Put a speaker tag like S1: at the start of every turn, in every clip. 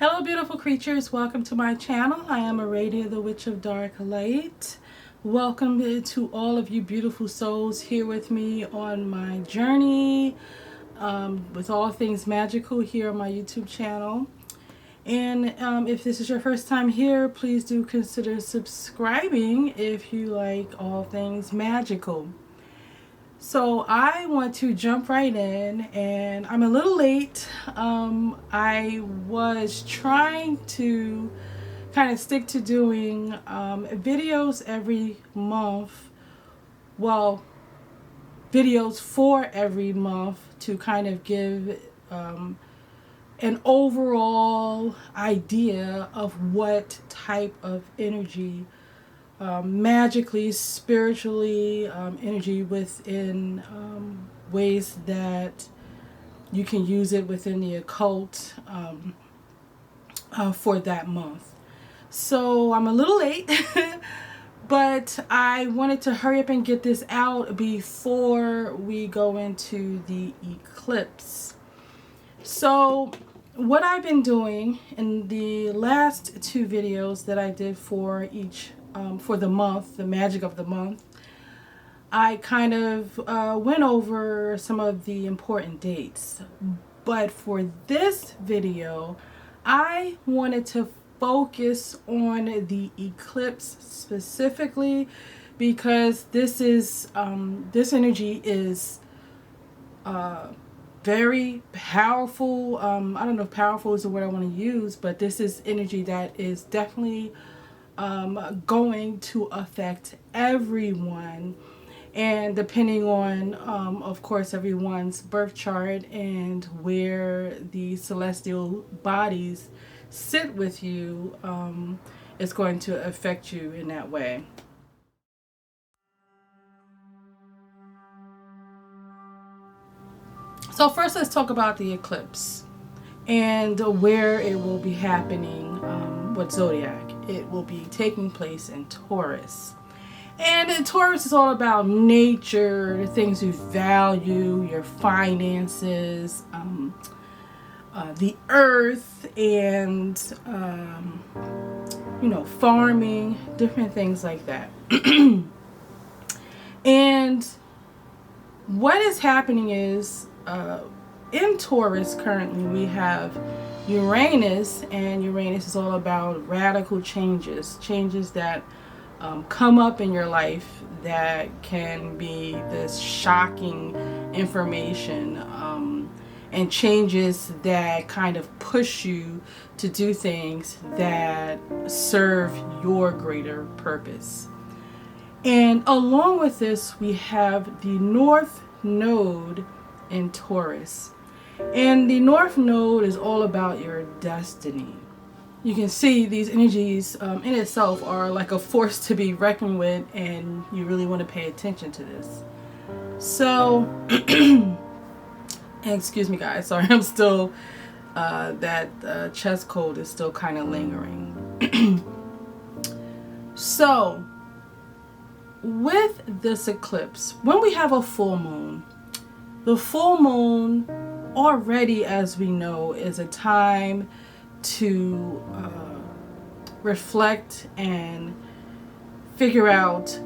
S1: Hello beautiful creatures, welcome to my channel. I am Aradia, the Witch of Dark Light. Welcome to all of you beautiful souls here with me on my journey with all things magical here on my YouTube channel. And if this is your first time here, please do consider subscribing if you like all things magical. So I want to jump right in, and I'm a little late. I was trying to kind of stick to doing videos every month. Well, videos for every month to kind of give an overall idea of what type of energy magically, spiritually, energy within ways that you can use it within the occult for that month. So I'm a little late, but I wanted to hurry up and get this out before we go into the eclipse. So what I've been doing in the last two videos that I did for each for the month, the magic of the month, I kind of went over some of the important dates. But for this video, I wanted to focus on the eclipse specifically because this is this energy is very powerful. I don't know if powerful is the word I want to use, but this is energy that is definitely going to affect everyone, and depending on of course everyone's birth chart and where the celestial bodies sit with you, it's going to affect you in that way. So first let's talk about the eclipse and where it will be happening. What zodiac? It will be taking place in Taurus. And Taurus is all about nature, the things you value, your finances, the earth, and you know, farming, different things like that. And what is happening is in Taurus currently we have Uranus, and Uranus is all about radical changes that come up in your life that can be this shocking information and changes that kind of push you to do things that serve your greater purpose. And along with this, we have the North Node in Taurus. And the North Node is all about your destiny. You can see these energies in itself are like a force to be reckoned with, and you really want to pay attention to this. So, excuse me guys, sorry, I'm still, that chest cold is still kind of lingering. So, with this eclipse, when we have a full moon, the full moon already, as we know, is a time to reflect and figure out,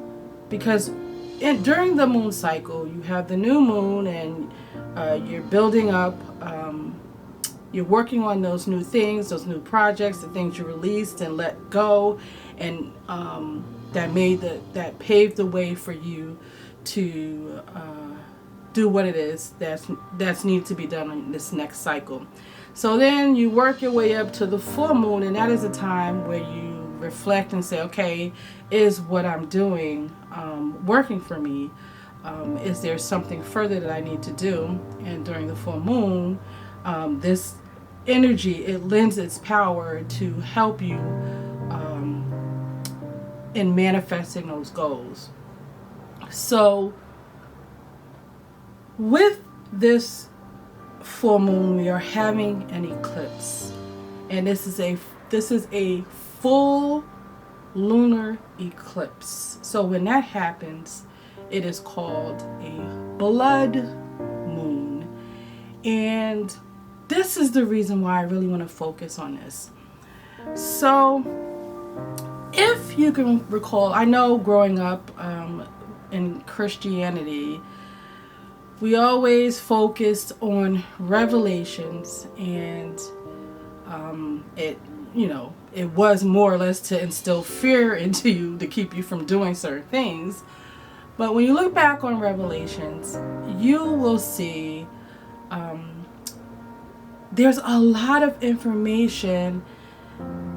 S1: because during the moon cycle you have the new moon, and you're building up, you're working on those new things, those new projects, the things you released and let go, and that paved the way for you to do what it is that's needed to be done in this next cycle. So then you work your way up to the full moon, and that is a time where you reflect and say, okay, is what I'm doing working for me? Is there something further that I need to do? And during the full moon, this energy, it lends its power to help you in manifesting those goals. So with this full moon, we are having an eclipse, and this is a full lunar eclipse. So when that happens, it is called a blood moon. And this is the reason why I really want to focus on this. So if you can recall, I know growing up in Christianity, we always focused on revelations, and it was more or less to instill fear into you to keep you from doing certain things. But when you look back on Revelations, you will see there's a lot of information.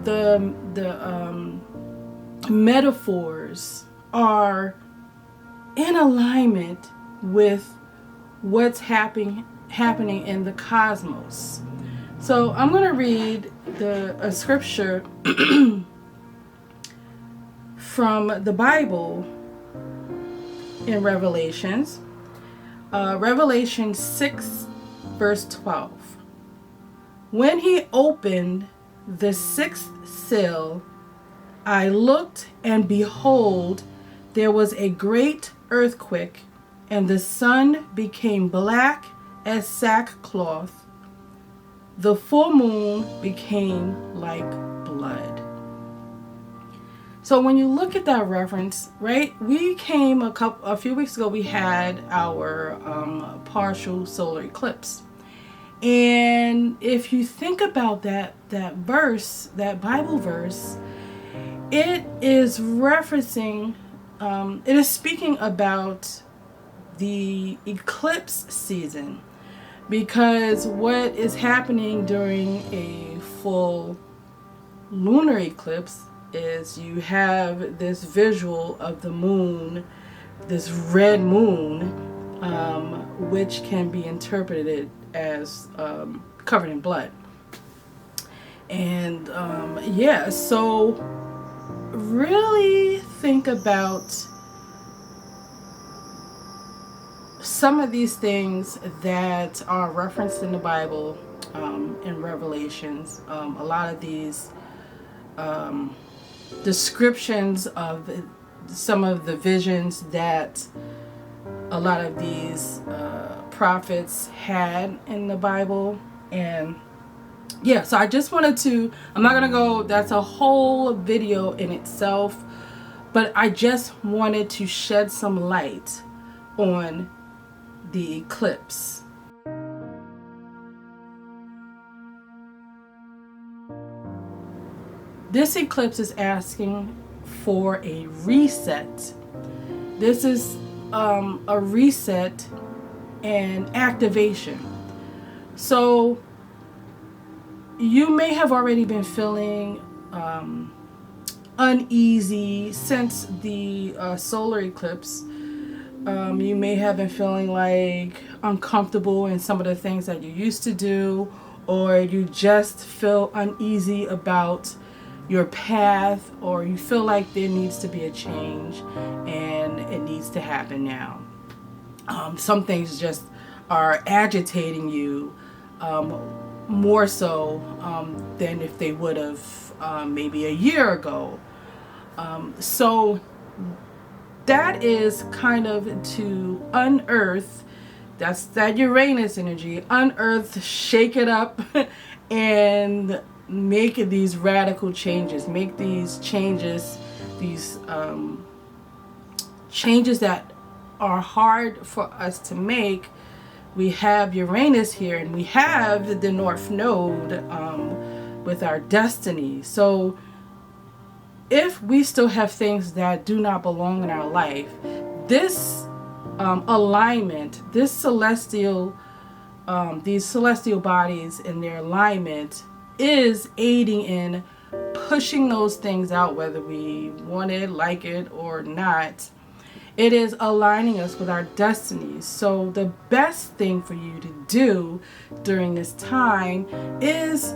S1: The metaphors are in alignment with what's happening in the cosmos. So I'm going to read a scripture from the Bible in Revelations. Revelation 6 verse 12. When he opened the sixth seal, I looked, and behold, there was a great earthquake, and the sun became black as sackcloth. The full moon became like blood. So when you look at that reference, right, we came a few weeks ago, we had our partial solar eclipse. And if you think about that verse, that Bible verse, it is referencing, it is speaking about the eclipse season, because what is happening during a full lunar eclipse is you have this visual of the moon, this red moon, which can be interpreted as covered in blood. And so really think about some of these things that are referenced in the Bible, in Revelations. A lot of these descriptions of some of the visions that a lot of these prophets had in the Bible. And so I just wanted to, I'm not gonna go, that's a whole video in itself, but I just wanted to shed some light on the eclipse. This eclipse is asking for a reset. This is a reset and activation. So you may have already been feeling uneasy since the solar eclipse. You may have been feeling like uncomfortable in some of the things that you used to do, or you just feel uneasy about your path, or you feel like there needs to be a change and it needs to happen now. Some things just are agitating you more so than if they would have maybe a year ago. So that is kind of to unearth, that's that Uranus energy, unearth, shake it up, and make these radical changes, make these changes, changes that are hard for us to make. We have Uranus here, and we have the North Node with our destiny. So if we still have things that do not belong in our life, this alignment, this celestial, these celestial bodies in their alignment is aiding in pushing those things out, whether we want it, like it, or not. It is aligning us with our destinies. So the best thing for you to do during this time is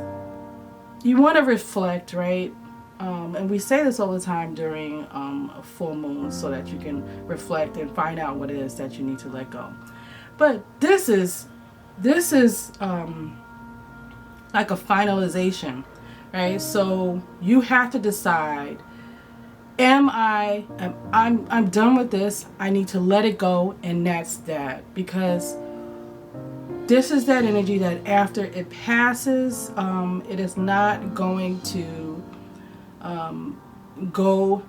S1: you want to reflect, right? And we say this all the time during a full moon, so that you can reflect and find out what it is that you need to let go. But this is like a finalization, right? So you have to decide, I'm done with this, I need to let it go, and that's that. Because this is that energy that after it passes, it is not going to go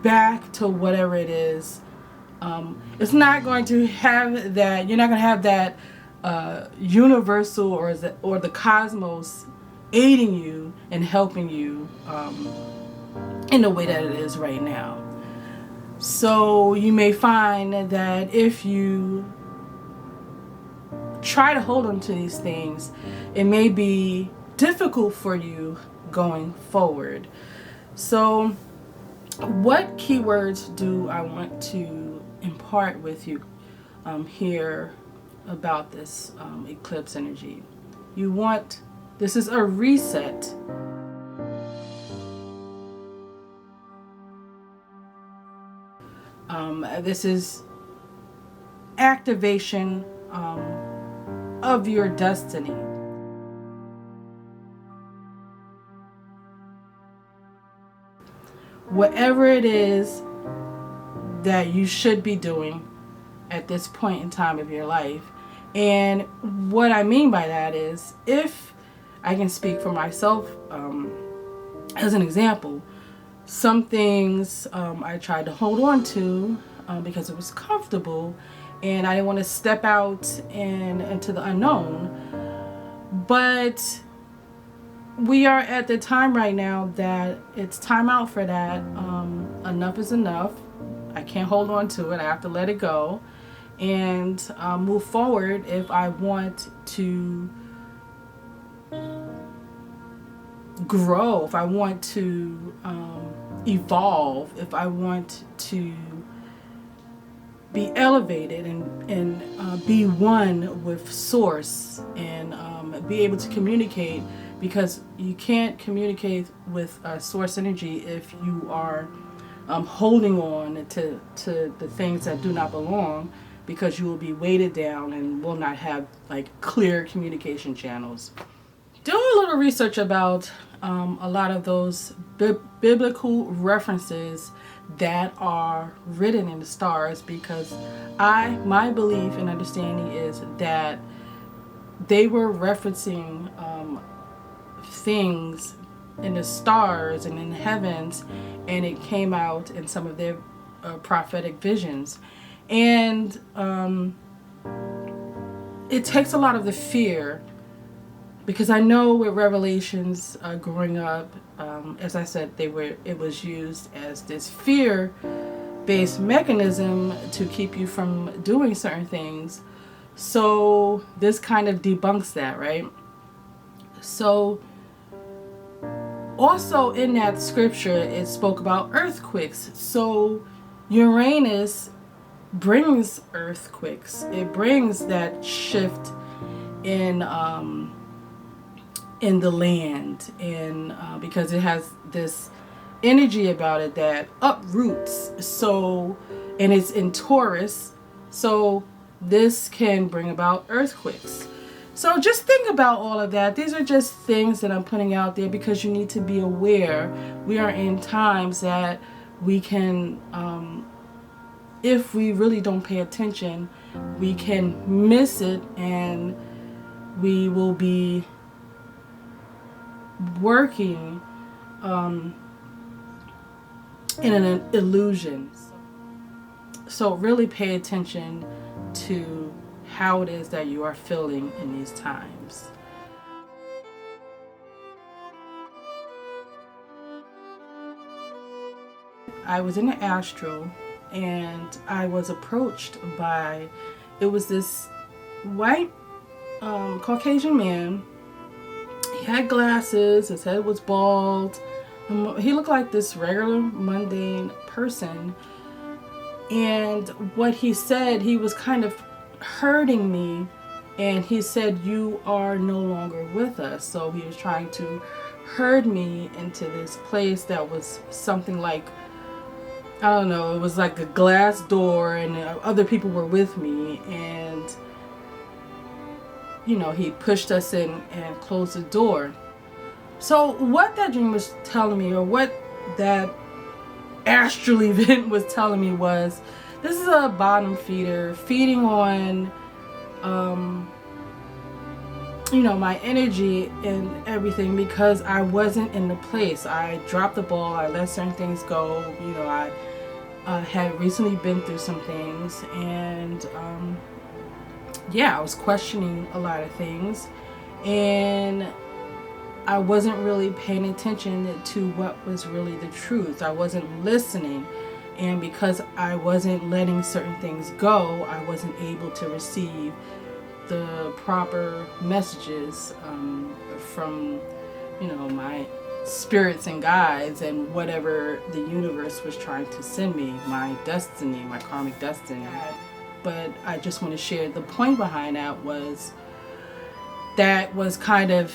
S1: back to whatever it is. It's not going to have that, you're not going to have that universal or the cosmos aiding you and helping you in the way that it is right now. So you may find that if you try to hold on to these things, it may be difficult for you going forward. So what keywords do I want to impart with you here about this eclipse energy? This is a reset. This is activation of your destiny. Whatever it is that you should be doing at this point in time of your life. And what I mean by that is, if I can speak for myself as an example, some things I tried to hold on to because it was comfortable and I didn't want to step out into the unknown. But we are at the time right now that it's time out for that. Enough is enough. I can't hold on to it. I have to let it go and move forward if I want to grow, if I want to evolve, if I want to be elevated and be one with source and be able to communicate, because you can't communicate with source energy if you are holding on to the things that do not belong, because you will be weighted down and will not have like clear communication channels. Doing a little research about a lot of those biblical references that are written in the stars, because my belief and understanding is that they were referencing things in the stars and in the heavens, and it came out in some of their prophetic visions. And it takes a lot of the fear, because I know with Revelations growing up, as I said, it was used as this fear-based mechanism to keep you from doing certain things. So this kind of debunks that, right? So also in that scripture, it spoke about earthquakes. So Uranus brings earthquakes. It brings that shift in the land, and because it has this energy about it that uproots. So, and it's in Taurus, so this can bring about earthquakes. So just think about all of that. These are just things that I'm putting out there because you need to be aware. We are in times that we can, if we really don't pay attention, we can miss it, and we will be working in an illusion. So really pay attention to how it is that you are feeling in these times. I was in the astral and I was approached by, it was this white Caucasian man. He had glasses, his head was bald. He looked like this regular mundane person. And what he said, he was kind of hurting me, and he said, "You are no longer with us." So he was trying to herd me into this place that was something like, I don't know, it was like a glass door, and other people were with me, and you know, he pushed us in and closed the door. So what that dream was telling me, or what that astral event was telling me, was this is a bottom feeder feeding on you know, my energy and everything, because I wasn't in the place. I dropped the ball. I let certain things go. You know, I had recently been through some things, and yeah, I was questioning a lot of things, and I wasn't really paying attention to what was really the truth. I wasn't listening, and because I wasn't letting certain things go, I wasn't able to receive the proper messages from, you know, my spirits and guides and whatever the universe was trying to send me, my destiny, my karmic destiny. But I just want to share the point behind that was kind of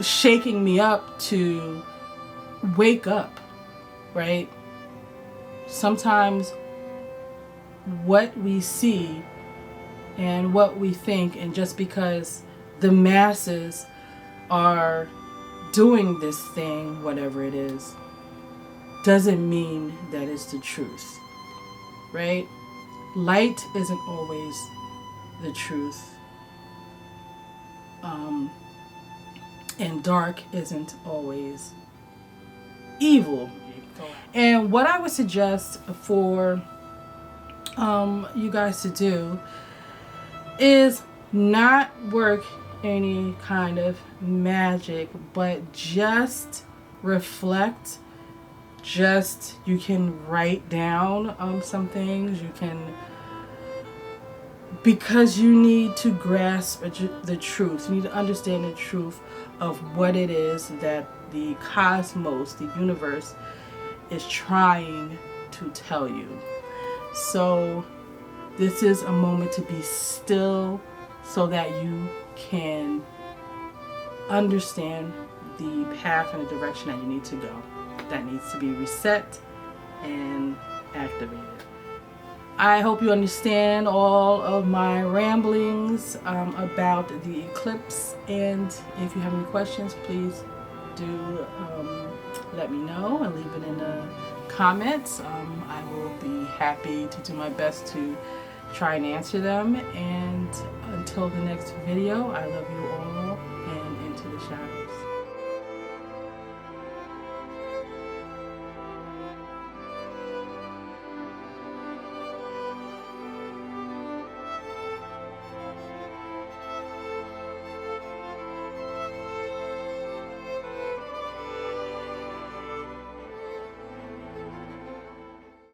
S1: shaking me up to wake up, right? Sometimes what we see and what we think, and just because the masses are doing this thing, whatever it is, doesn't mean that it's the truth, right? Light isn't always the truth, and dark isn't always evil. And what I would suggest for you guys to do is not work any kind of magic, but just reflect. Just, you can write down some things. You can, because you need to grasp the truth. You need to understand the truth of what it is that the cosmos, the universe, is trying to tell you. So this is a moment to be still so that you can understand the path and the direction that you need to go. That needs to be reset and activated. I hope you understand all of my ramblings about the eclipse, and if you have any questions, please do let me know and leave it in the comments. I will be happy to do my best to try and answer them, and until the next video, I love you all.